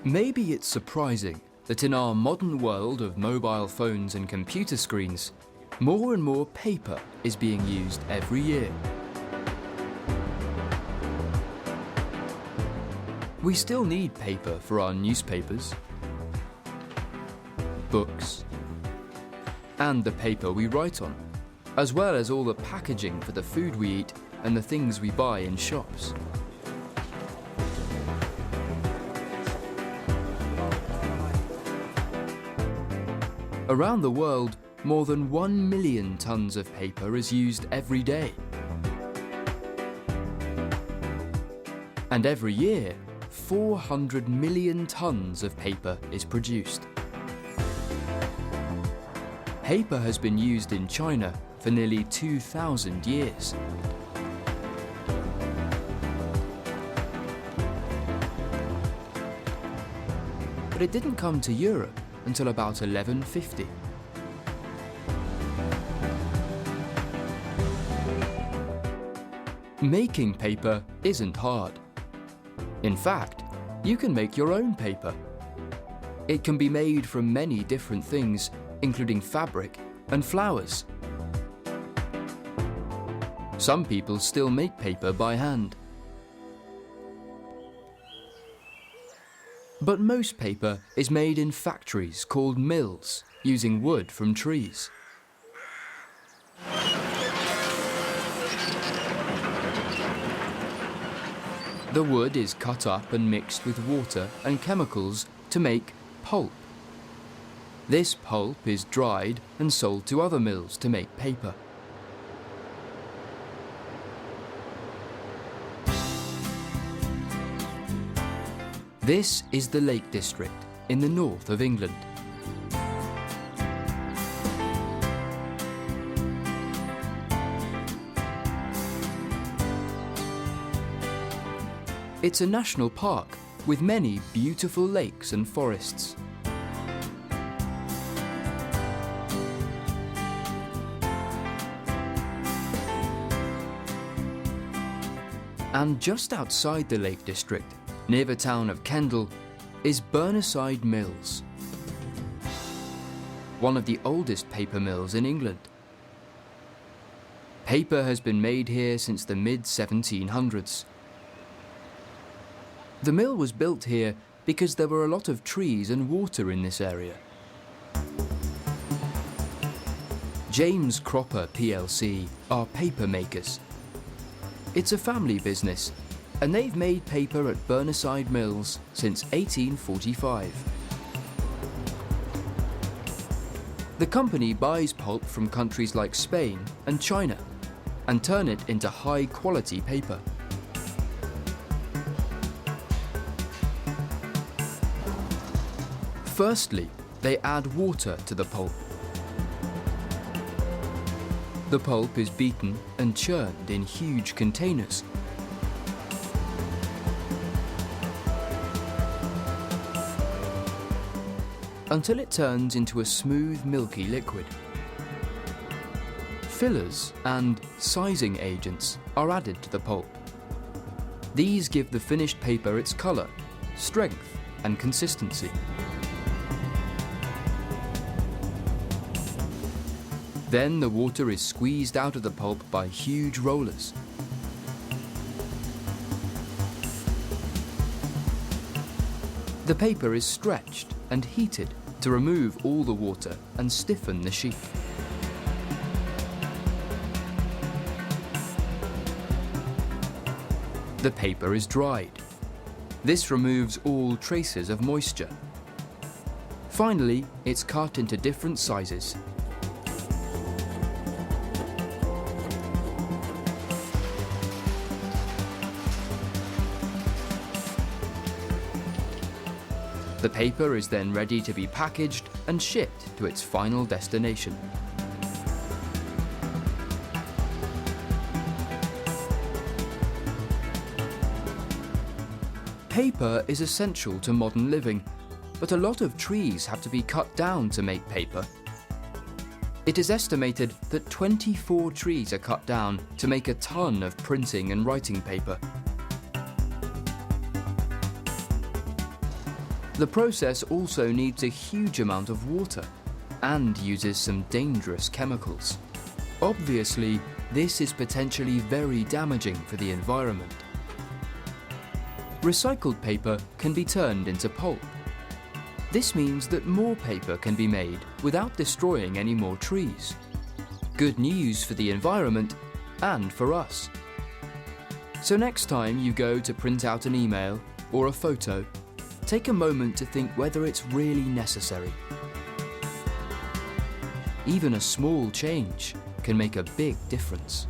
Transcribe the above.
Maybe it's surprising that in our modern world of mobile phones and computer screens, more and more paper is being used every year. We still need paper for our newspapers, books, and the paper we write on, as well as all the packaging for the food we eat and the things we buy in shops. Around the world, more than 1 million tons of paper is used every day. And every year, 400 million tons of paper is produced. Paper has been used in China for nearly 2,000 years. But it didn't come to Europe until about 1150. Making paper isn't hard. In fact, you can make your own paper. It can be made from many different things, including fabric and flowers. Some people still make paper by hand. But most paper is made in factories called mills, using wood from trees. The wood is cut up and mixed with water and chemicals to make pulp. This pulp is dried and sold to other mills to make paper. This is the Lake District in the north of England. It's a national park with many beautiful lakes and forests. And just outside the Lake District, near the town of Kendal, is Burneside Mills, one of the oldest paper mills in England. Paper has been made here since the mid-1700s. The mill was built here because there were a lot of trees and water in this area. James Cropper plc are paper makers. It's a family business, and they've made paper at Burneside Mills since 1845. The company buys pulp from countries like Spain and China and turn it into high-quality paper. Firstly, they add water to the pulp. The pulp is beaten and churned in huge containers. Until it turns into a smooth, milky liquid. Fillers and sizing agents are added to the pulp. These give the finished paper its colour, strength, and consistency. Then the water is squeezed out of the pulp by huge rollers. The paper is stretched and heated to remove all the water and stiffen the sheet. The paper is dried. This removes all traces of moisture. Finally, it's cut into different sizes. The paper is then ready to be packaged and shipped to its final destination. Paper is essential to modern living, but a lot of trees have to be cut down to make paper. It is estimated that 24 trees are cut down to make a ton of printing and writing paper. The process also needs a huge amount of water and uses some dangerous chemicals. Obviously, this is potentially very damaging for the environment. Recycled paper can be turned into pulp. This means that more paper can be made without destroying any more trees. Good news for the environment and for us. So next time you go to print out an email or a photo, take a moment to think whether it's really necessary. Even a small change can make a big difference.